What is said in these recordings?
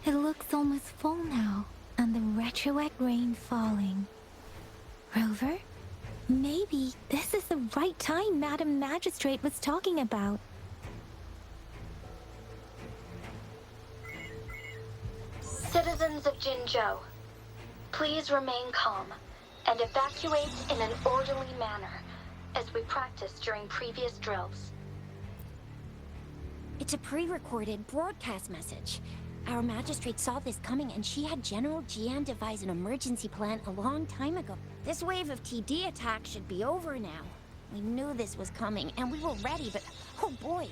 It looks almost full now, and the retroact rain falling. Rover, maybe this is the right time Madam Magistrate was talking about. Citizens of Jinhou, please remain calm and evacuate in an orderly manner, as we practiced during previous drills. It's a pre-recorded broadcast message. Our magistrate saw this coming and she had General Jian devise an emergency plan a long time ago. This wave of TD attacks should be over now. We knew this was coming and we were ready, but oh boy,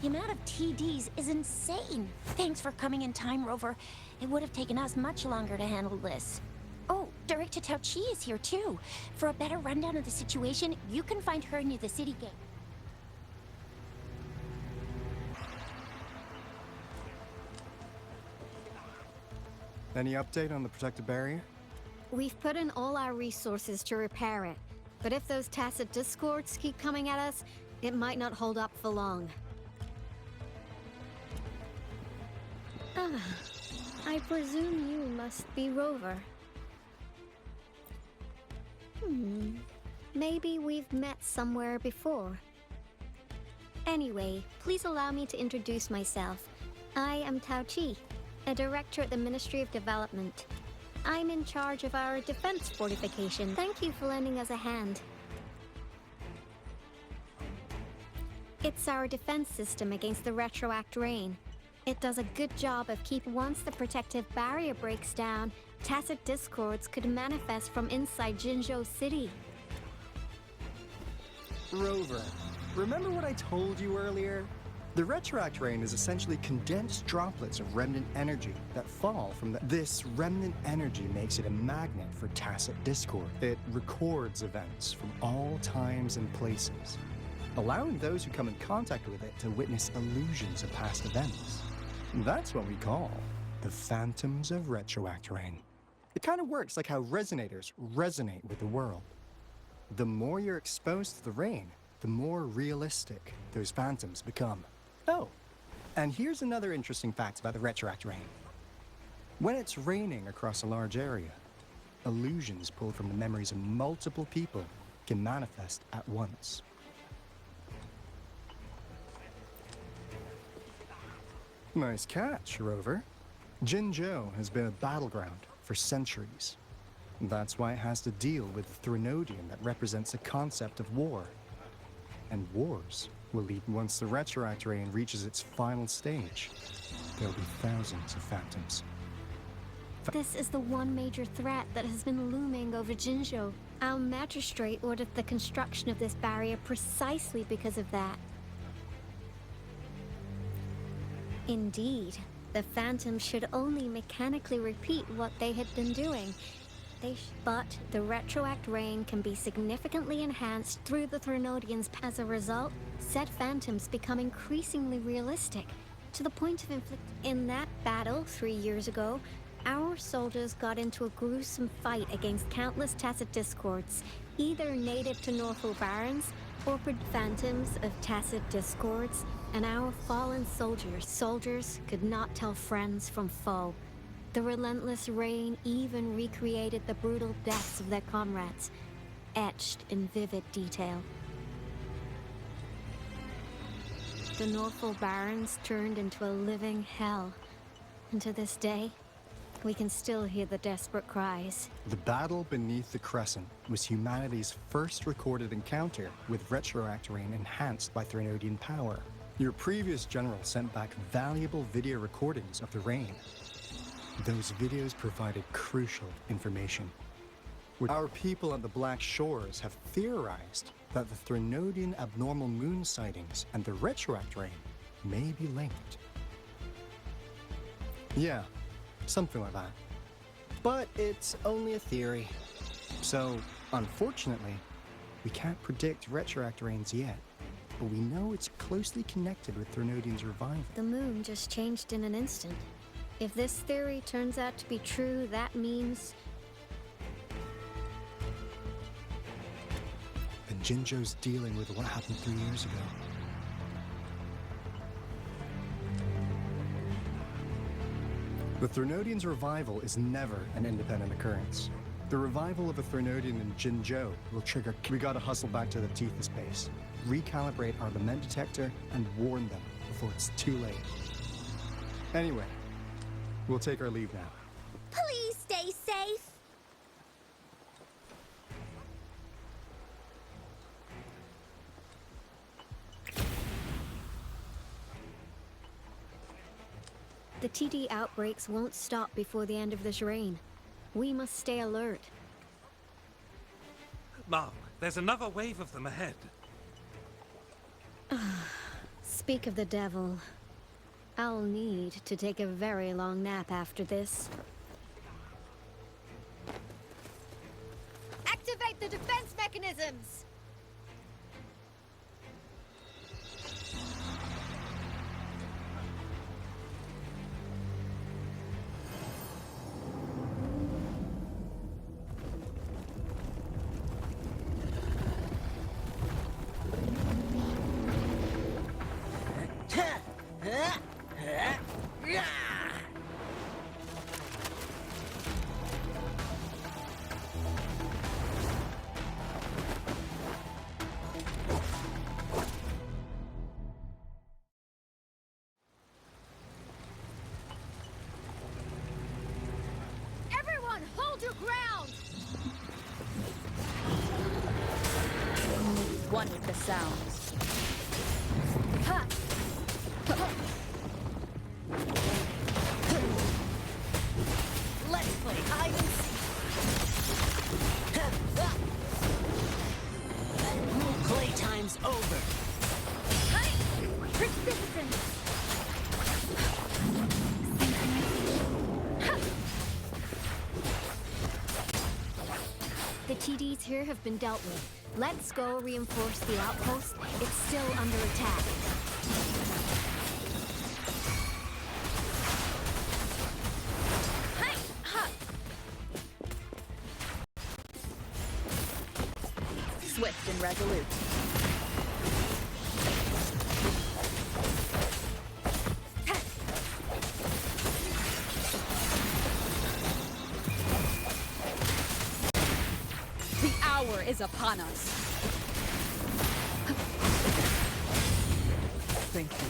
the amount of TDs is insane. Thanks for coming in time, Rover. It would have taken us much longer to handle this. Oh, Director Tao Chi is here too. For a better rundown of the situation, you can find her near the city gate. Any update on the protective barrier? We've put in all our resources to repair it, but if those tacit discords keep coming at us, it might not hold up for long. Ah, I presume you must be Rover. Maybe we've met somewhere before. Anyway, please allow me to introduce myself. I am Tao Chi, a director at the Ministry of Development. I'm in charge of our defense fortification. Thank you for lending us a hand. It's our defense system against the retroact rain. It does a good job of once the protective barrier breaks down, tacit discords could manifest from inside Jinhou City. Rover, remember what I told you earlier? The retroact rain is essentially condensed droplets of remnant energy that fall from This remnant energy makes it a magnet for tacit discord. It records events from all times and places, allowing those who come in contact with it to witness illusions of past events. That's what we call the phantoms of retroact rain. It kind of works like how resonators resonate with the world. The more you're exposed to the rain, the more realistic those phantoms become. Oh, and here's another interesting fact about the retroact rain. When it's raining across a large area, illusions pulled from the memories of multiple people can manifest at once. Nice catch, Rover. Jinhou has been a battleground for centuries. That's why it has to deal with the Threnodian that represents the concept of war. And wars will lead once the retroact rain reaches its final stage. There'll be thousands of phantoms. This is the one major threat that has been looming over Jinhou. Our magistrate ordered the construction of this barrier precisely because of that. Indeed, the phantoms should only mechanically repeat what they had been doing. But the retroact rain can be significantly enhanced through the Threnodians. As a result, said phantoms become increasingly realistic, to the point of In that battle 3 years ago, our soldiers got into a gruesome fight against countless tacit discords, either native to Northwell Barrens or phantoms of tacit discords, and our fallen soldiers could not tell friends from foe. The relentless rain even recreated the brutal deaths of their comrades, etched in vivid detail. The Northwell Barrens turned into a living hell, and to this day, we can still hear the desperate cries. The battle beneath the Crescent was humanity's first recorded encounter with retroact rain enhanced by Threnodian power. Your previous general sent back valuable video recordings of the rain. Those videos provided crucial information. Our people at the Black Shores have theorized that the Threnodian abnormal moon sightings and the retroact rain may be linked. Yeah, something like that. But it's only a theory. So, unfortunately, we can't predict retroact rains yet. But we know it's closely connected with Threnodian's revival. The moon just changed in an instant. If this theory turns out to be true, that means... And Jinzhou's dealing with what happened 3 years ago. The Thernodian's revival is never an independent occurrence. The revival of a Thernodian in JINHOU will trigger... We gotta hustle back to the Tethys base, recalibrate our lament detector, and warn them before it's too late. Anyway, we'll take our leave now. Please stay safe. The TD outbreaks won't stop before the end of this reign. We must stay alert. Mom, there's another wave of them ahead. Speak of the devil. I'll need to take a very long nap after this. Activate the defense mechanisms! Everyone, hold your ground! One with the sounds. Ha! Let's play hide and seek. Playtime's over. Persistence! The TDs here have been dealt with. Let's go reinforce the outpost. It's still under attack. Swift and resolute. The hour is upon us. Thank you.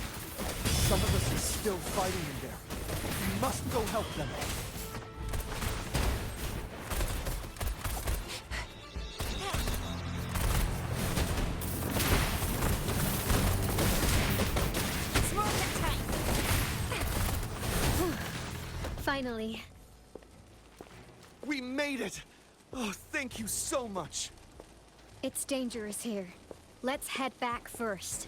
Some of us are still fighting in there. We must go help them. Finally. We made it! Oh, thank you so much. It's dangerous here. Let's head back first.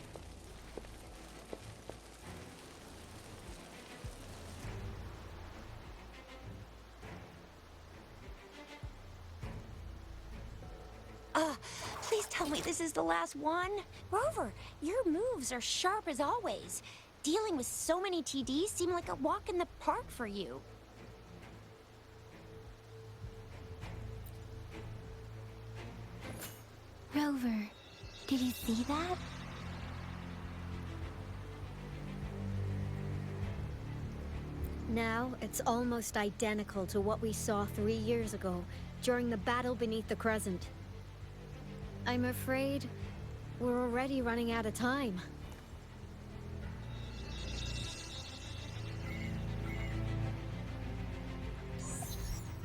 Please tell me this is the last one. Rover, your moves are sharp as always. Dealing with so many TDs seemed like a walk in the park for you. Rover, did you see that? Now, it's almost identical to what we saw 3 years ago, during the battle beneath the Crescent. I'm afraid we're already running out of time.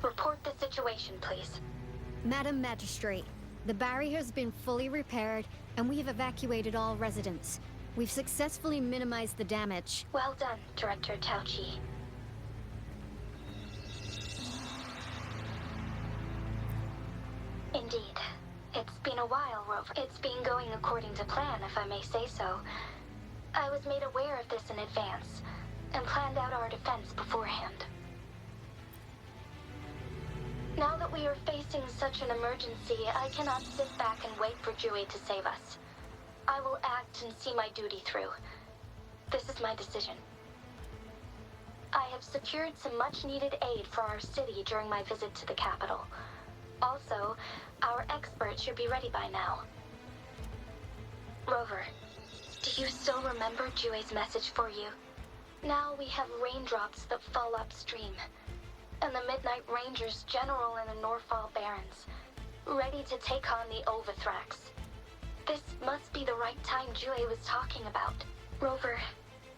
Report the situation, please. Madam Magistrate, the barrier has been fully repaired, and we have evacuated all residents. We've successfully minimized the damage. Well done, Director Tauchi. Indeed. It's been a while, Rover. It's been going according to plan, if I may say so. I was made aware of this in advance, and planned out our defense beforehand. Now that we are facing such an emergency, I cannot sit back and wait for Jui to save us. I will act and see my duty through. This is my decision. I have secured some much-needed aid for our city during my visit to the capital. Also, our expert should be ready by now. Rover, do you still remember Jue's message for you? Now we have raindrops that fall upstream, and the Midnight Rangers general in the Norfall Barrens, ready to take on the Overthrax. This must be the right time Jue was talking about. Rover,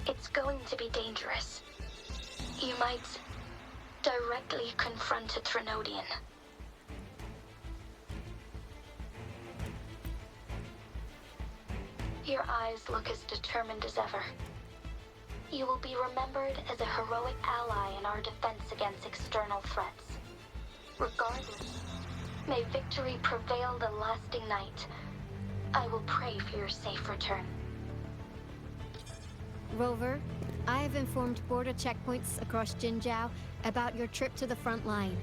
it's going to be dangerous. You might directly confront a Trinodian. Your eyes look as determined as ever. You will be remembered as a heroic ally in our defense against external threats. Regardless, may victory prevail the lasting night. I will pray for your safe return. Rover, I have informed border checkpoints across Jinhou about your trip to the front line.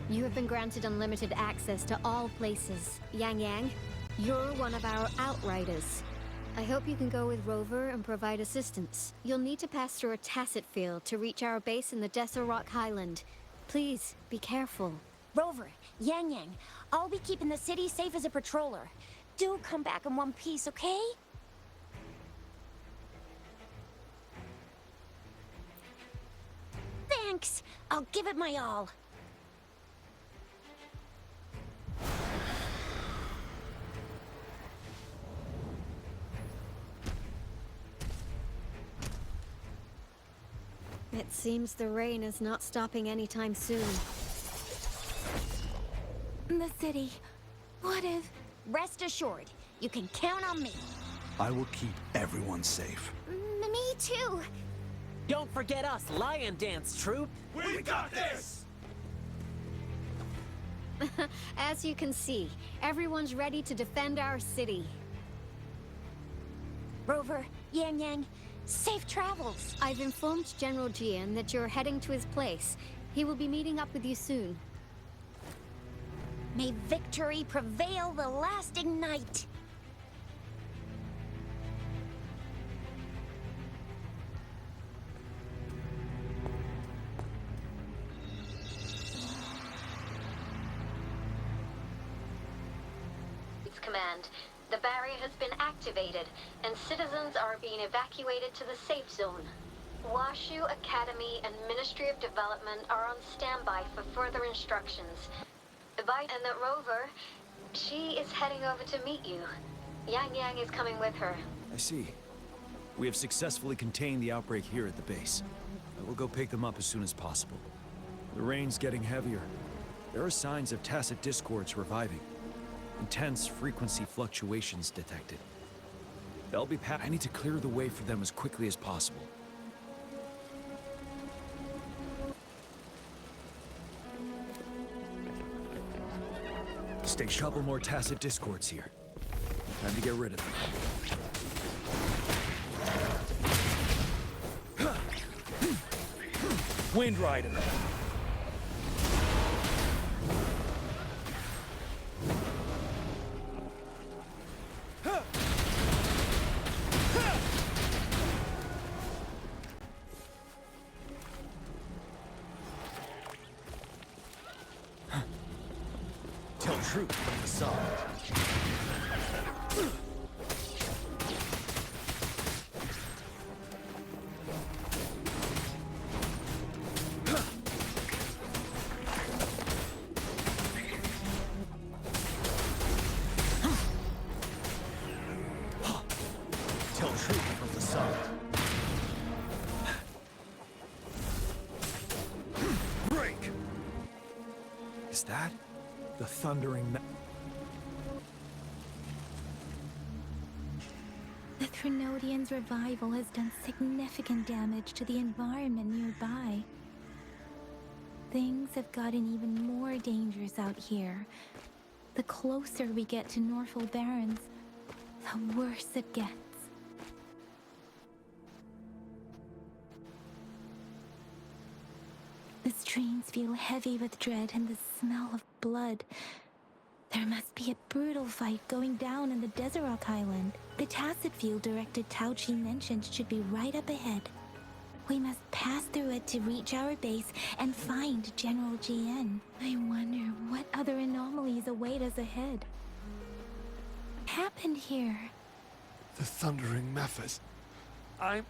You have been granted unlimited access to all places. Yang Yang, you're one of our outriders. I hope you can go with Rover and provide assistance. You'll need to pass through a tacet field to reach our base in the Desert Rock Highland. Please, be careful. Rover, Yang Yang, I'll be keeping the city safe as a patroller. Do come back in one piece, okay? Thanks! I'll give it my all. It seems the rain is not stopping anytime soon. The city. What if... Rest assured, you can count on me. I will keep everyone safe. Me too. Don't forget us, Lion Dance Troop! We got this! As you can see, everyone's ready to defend our city. Rover, Yang Yang, safe travels. I've informed General Jian that you're heading to his place. He will be meeting up with you soon. May victory prevail the lasting night. Command. The barrier has been activated, and citizens are being evacuated to the safe zone. Washu Academy and Ministry of Development are on standby for further instructions. And that Rover, she is heading over to meet you. Yang Yang is coming with her. I see. We have successfully contained the outbreak here at the base. I will go pick them up as soon as possible. The rain's getting heavier. There are signs of tacit discords reviving. Intense frequency fluctuations detected. They'll be I need to clear the way for them as quickly as possible. Stay couple more tacit discords here. Time to get rid of them. Wind Rider! Tell truth from the side. Tell truth from the side. Break! Is that the thundering... The Trinodians' revival has done significant damage to the environment nearby. Things have gotten even more dangerous out here. The closer we get to Norfall Barrens, the worse it gets. The streams feel heavy with dread and the smell of blood. There must be a brutal fight going down in the Desert Rock Island. The tacit field Director Tao Chi mentioned should be right up ahead. We must pass through it to reach our base and find General GN. I wonder what other anomalies await us ahead. Happened here? The thundering Mephis. I'm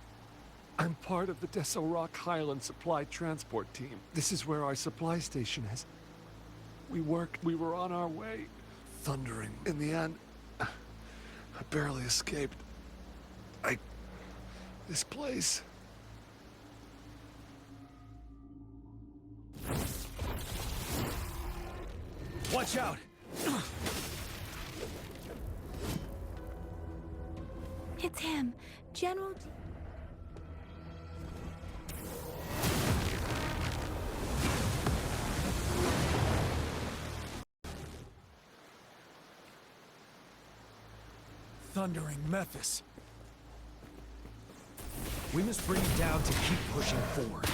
I'm part of the Deso Rock Highland Supply Transport Team. This is where our supply station is. We were on our way. Thundering. In the end, I barely escaped. This place... Watch out! It's him, General... Thundering Memphis. We must bring it down to keep pushing forward.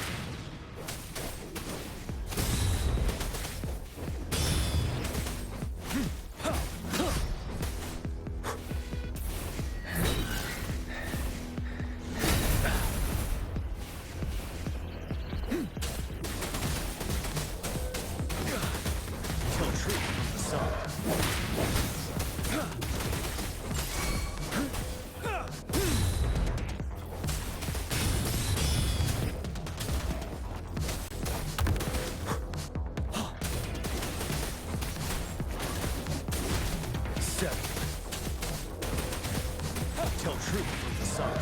Tell truth from the sun.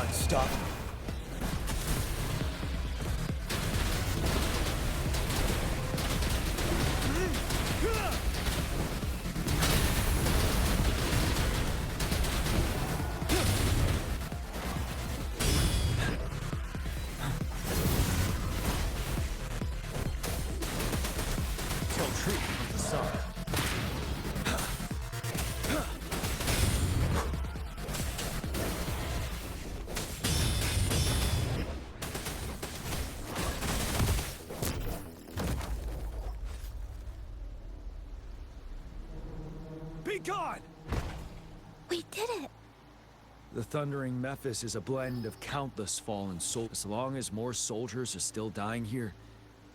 Unstoppable. Tell truth from the sun. Be gone! We did it! The Thundering Memphis is a blend of countless fallen souls. As long as more soldiers are still dying here,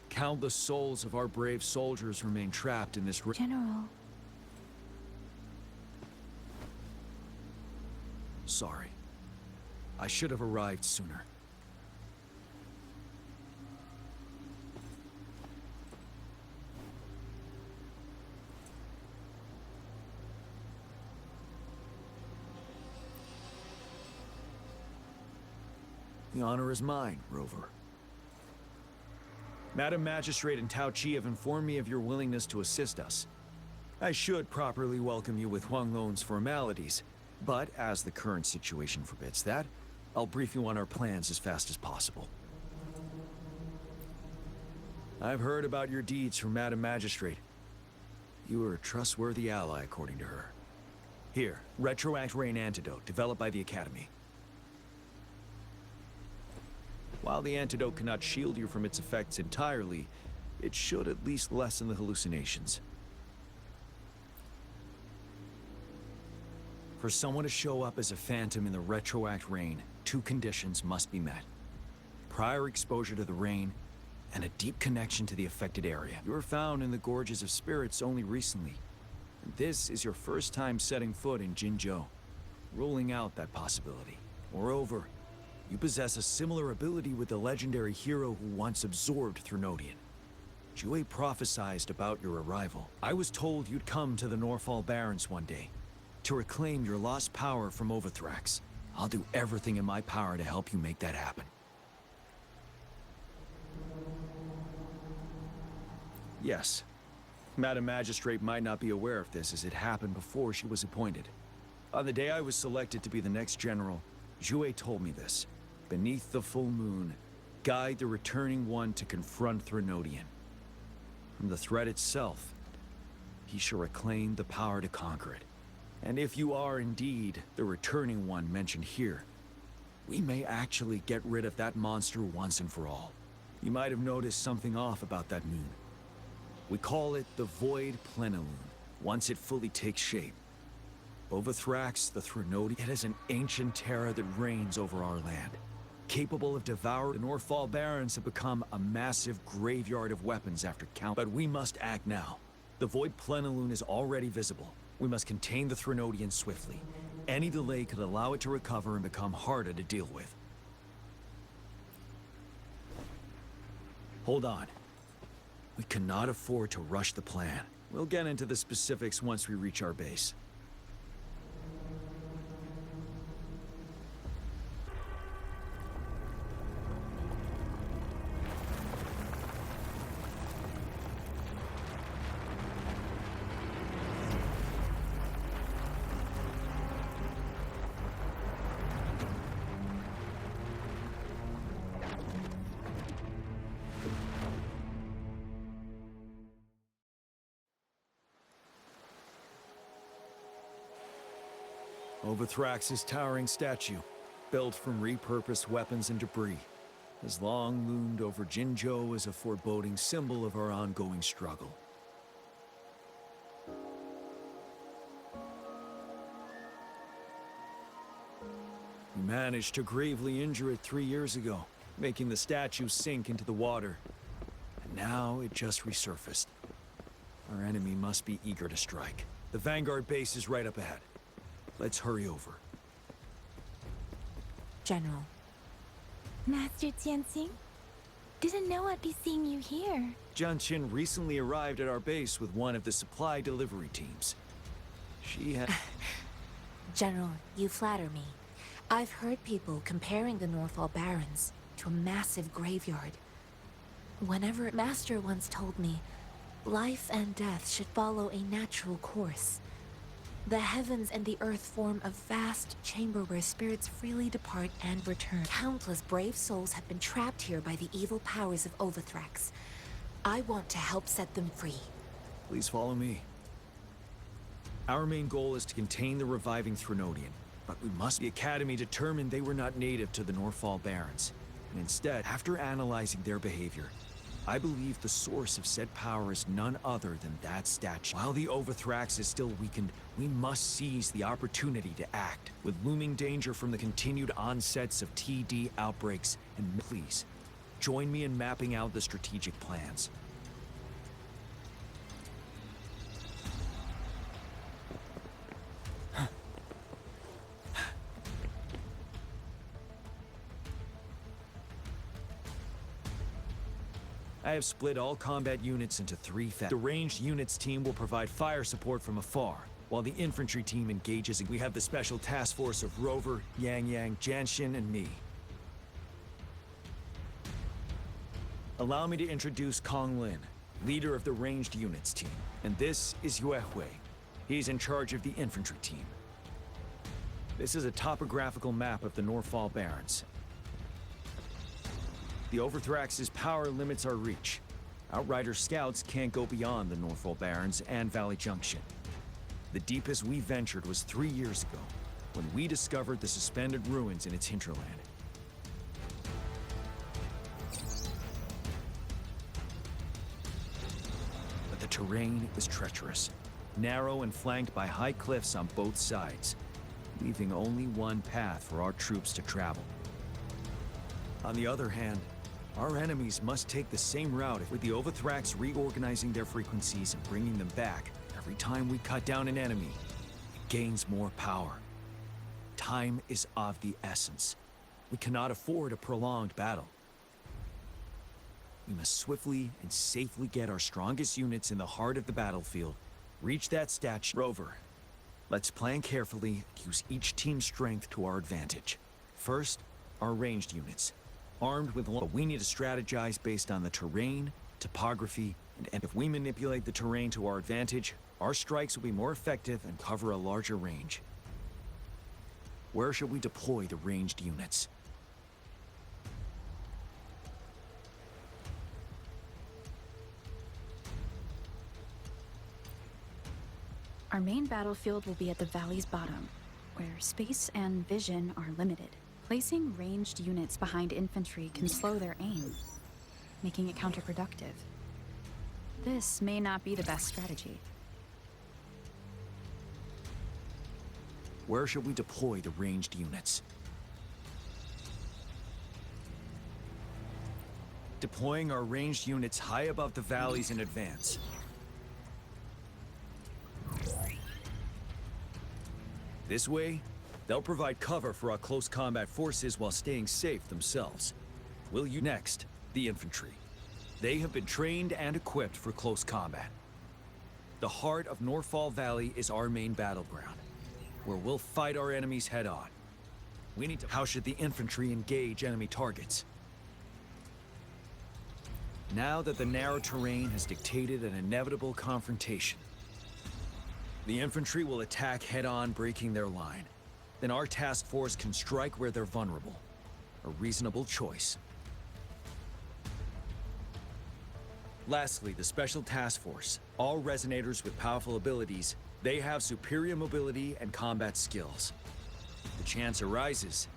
countless souls of our brave soldiers remain trapped in this... General... Sorry. I should have arrived sooner. The honor is mine, Rover. Madam Magistrate and Tao Chi have informed me of your willingness to assist us. I should properly welcome you with Huang Lon's formalities, but as the current situation forbids that, I'll brief you on our plans as fast as possible. I've heard about your deeds from Madam Magistrate. You are a trustworthy ally, according to her. Here, Retroact Rain Antidote, developed by the Academy. While the antidote cannot shield you from its effects entirely, it should at least lessen the hallucinations. For someone to show up as a phantom in the Retroact Rain, two conditions must be met. Prior exposure to the rain, and a deep connection to the affected area. You were found in the Gorges of Spirits only recently. And this is your first time setting foot in Jinhou, ruling out that possibility. Moreover, you possess a similar ability with the legendary hero who once absorbed Threnodian. Jue prophesized about your arrival. I was told you'd come to the Norfall Barrens one day, to reclaim your lost power from Overthrax. I'll do everything in my power to help you make that happen. Yes. Madam Magistrate might not be aware of this as it happened before she was appointed. On the day I was selected to be the next general, Jue told me this. Beneath the full moon, guide the returning one to confront Threnodian. From the threat itself, he shall reclaim the power to conquer it. And if you are indeed the returning one mentioned here, we may actually get rid of that monster once and for all. You might have noticed something off about that moon. We call it the Void Plenilune, once it fully takes shape. Overthrax, the Threnodian, it is an ancient terror that reigns over our land. Capable of devouring, the Norfall Barrens have become a massive graveyard of weapons after count. But we must act now. The Void Plenilune is already visible. We must contain the Threnodian swiftly. Any delay could allow it to recover and become harder to deal with. Hold on. We cannot afford to rush the plan. We'll get into the specifics once we reach our base. Overthrax's towering statue, built from repurposed weapons and debris, has long loomed over JINHOU as a foreboding symbol of our ongoing struggle. We managed to gravely injure it 3 years ago, making the statue sink into the water. And now it just resurfaced. Our enemy must be eager to strike. The Vanguard base is right up ahead. Let's hurry over. General. Master Tianxing? Didn't know I'd be seeing you here. Jianqin recently arrived at our base with one of the supply delivery teams. She had... General, you flatter me. I've heard people comparing the Northall Barrens to a massive graveyard. Whenever Master once told me, life and death should follow a natural course. The heavens and the earth form a vast chamber where spirits freely depart and return. Countless brave souls have been trapped here by the evil powers of Overthrax. I want to help set them free. Please follow me. Our main goal is to contain the reviving Threnodian, but we must. The Academy determined they were not native to the Northall Barrens, and instead, after analyzing their behavior, I believe the source of said power is none other than that statue. While the Overthrax is still weakened, we must seize the opportunity to act. With looming danger from the continued onsets of TD outbreaks, and please, join me in mapping out the strategic plans. I have split all combat units into 3 factions. The ranged units team will provide fire support from afar, while the infantry team engages. We have the special task force of Rover, Yang, Jianxin, and me. Allow me to introduce Kong Lin, leader of the ranged units team. And this is Yue Hui. He's in charge of the infantry team. This is a topographical map of the Northall Barrens. The Overthrax's power limits our reach. Outrider scouts can't go beyond the Northall Barrens and Valley Junction. The deepest we ventured was 3 years ago, when we discovered the suspended ruins in its hinterland. But the terrain is treacherous, narrow and flanked by high cliffs on both sides, leaving only one path for our troops to travel. On the other hand, our enemies must take the same route, with the Overthrax reorganizing their frequencies and bringing them back. Every time we cut down an enemy, it gains more power. Time is of the essence. We cannot afford a prolonged battle. We must swiftly and safely get our strongest units in the heart of the battlefield, reach that statue. Rover, let's plan carefully, use each team's strength to our advantage. First, our ranged units. Armed with but we need to strategize based on the terrain, topography, and if we manipulate the terrain to our advantage, our strikes will be more effective and cover a larger range. Where should we deploy the ranged units? Our main battlefield will be at the valley's bottom, where space and vision are limited. Placing ranged units behind infantry can slow their aim, making it counterproductive. This may not be the best strategy. Where should we deploy the ranged units? Deploying our ranged units high above the valleys in advance. This way, They'll provide cover for our close combat forces while staying safe themselves. Next, the infantry. They have been trained and equipped for close combat. The heart of Northfall Valley is our main battleground, where we'll fight our enemies head-on. How should the infantry engage enemy targets? Now that the narrow terrain has dictated an inevitable confrontation, the infantry will attack head-on, breaking their line. Then our task force can strike where they're vulnerable. A reasonable choice. Lastly, the Special Task Force. All resonators with powerful abilities, they have superior mobility and combat skills. The chance arises,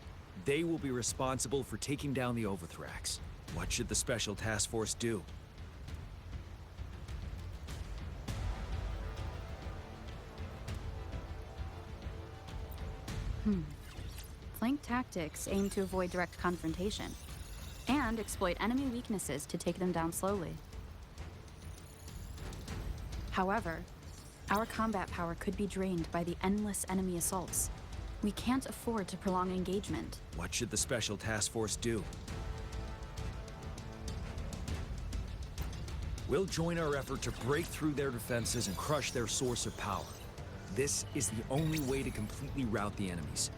they will be responsible for taking down the Overthrax. What should the Special Task Force do? Flank tactics aim to avoid direct confrontation and exploit enemy weaknesses to take them down slowly. However, our combat power could be drained by the endless enemy assaults. We can't afford to prolong engagement. What should the Special Task Force do? We'll join our effort to break through their defenses and crush their source of power. This is the only way to completely rout the enemies.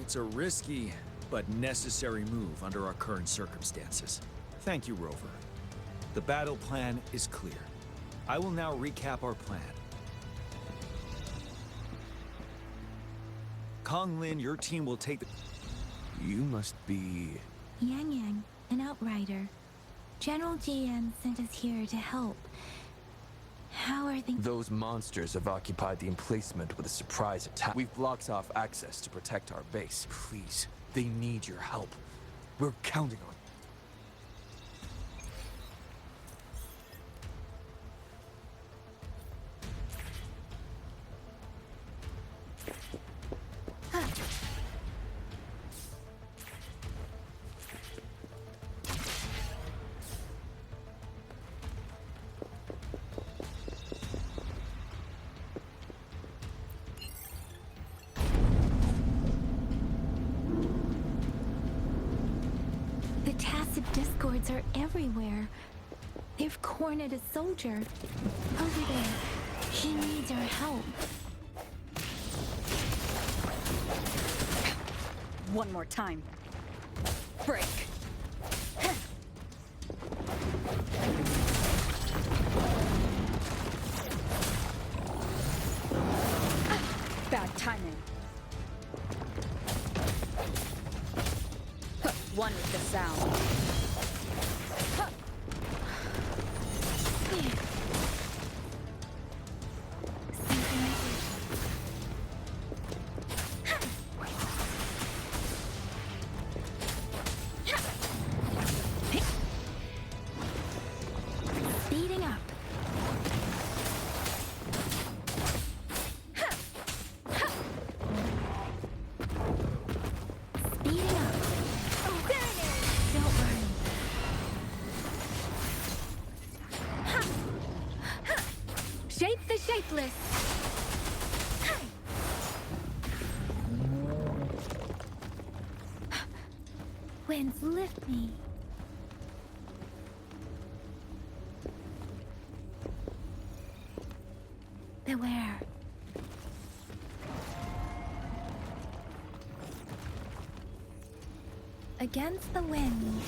It's a risky, but necessary move under our current circumstances. Thank you, Rover. The battle plan is clear. I will now recap our plan. Kong Lin, your team will take the... You must be... Yang Yang, an outrider. General GN sent us here to help. How are things? Those monsters have occupied the emplacement with a surprise attack. We've blocked off access to protect our base. Please, they need your help. We're counting on you. The tacit discords are everywhere. They've cornered a soldier. Over there. He needs our help. One more time. Break. Bad timing. One with the sound. Speeding up. Speeding up. Oh, there it is! Don't worry. Shape the shapeless. Winds lift me. Beware. Against the wind.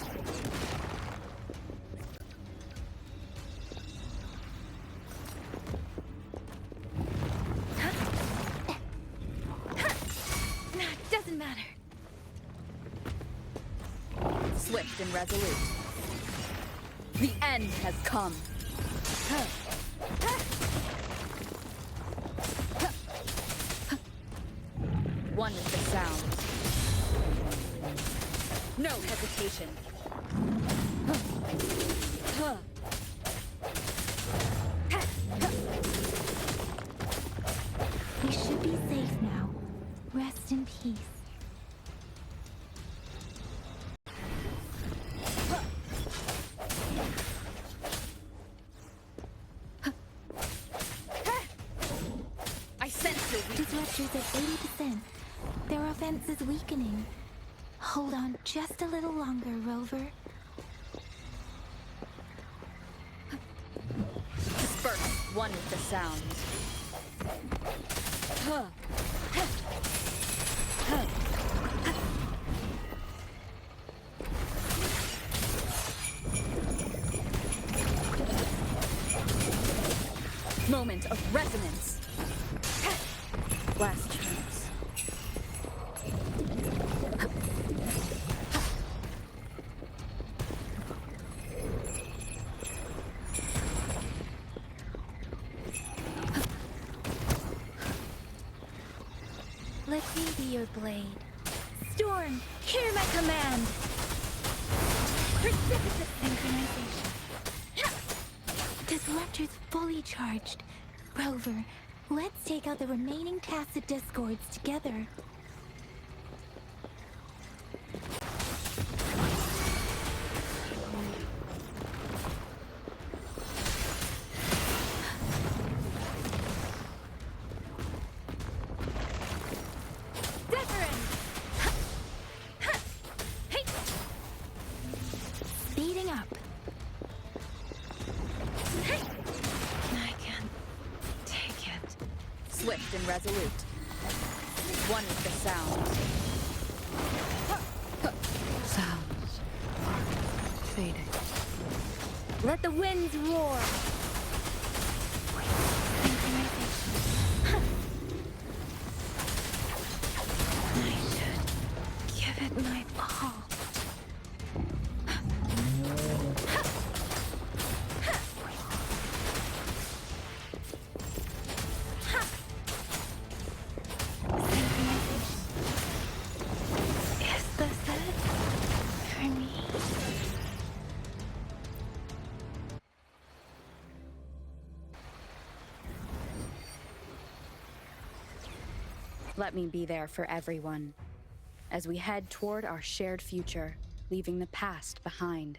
Doesn't matter. Swift and resolute. The end has come. One with the sound. No hesitation. We should be safe now. Rest in peace. I sense your weakness. Disruptors at 80%. Their offense is weakening. Hold on just a little longer, Rover. Disperse, one with the sound. Moment of resonance. Last chance. Let me be your blade. Storm, hear my command! Precipitous synchronization. Disruptor's fully charged. Rover, let's take out the remaining tacit discords together. Speeding up. I can't take it. Swift and resolute. One with the sound. Sounds are fading. Let the winds roar. I should give it my all. Is this it for me? Let me be there for everyone as we head toward our shared future, leaving the past behind.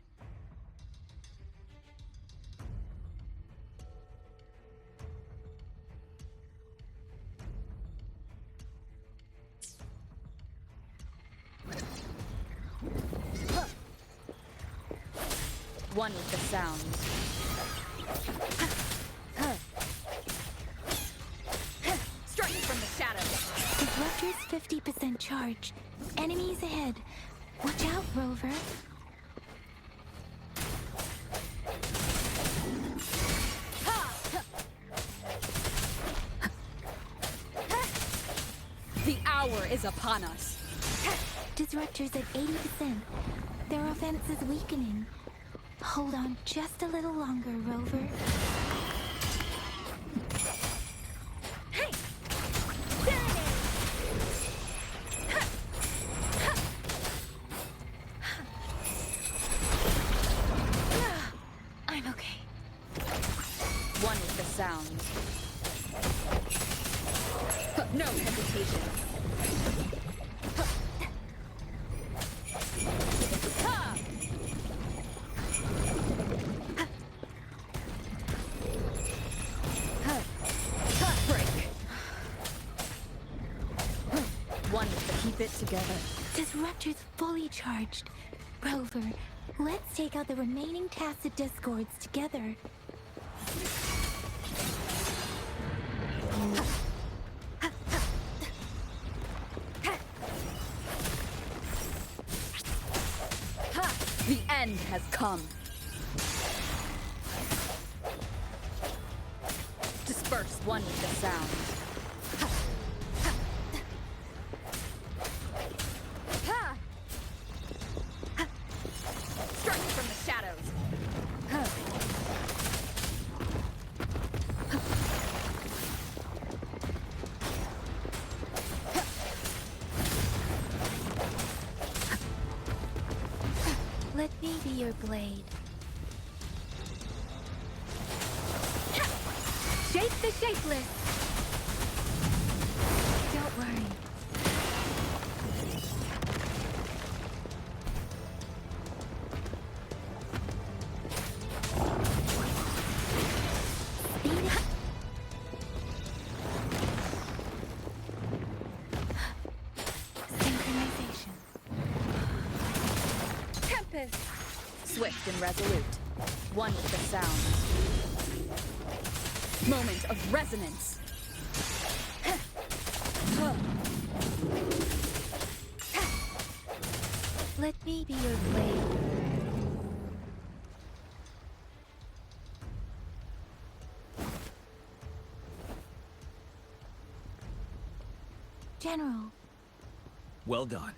One with the sound. Strike from the shadows. Disruptor's 50% charge. Enemies ahead. Watch out, Rover. The hour is upon us. Disruptor's at 80%. Their offense is weakening. Hold on just a little longer, Rover. Hey! There it is! I'm okay. One with the sound. No hesitation. One with the keep it together. Disruptor's fully charged. Rover, let's take out the remaining tacit discords together. The end has come. Disperse one with the sound. Strike from the shadows. Let me be your blade. Shape the shapeless! Don't worry. Speed up. 5. Swift and resolute. One with the sound. Moment of resonance. Let me be your blade. General. Well done.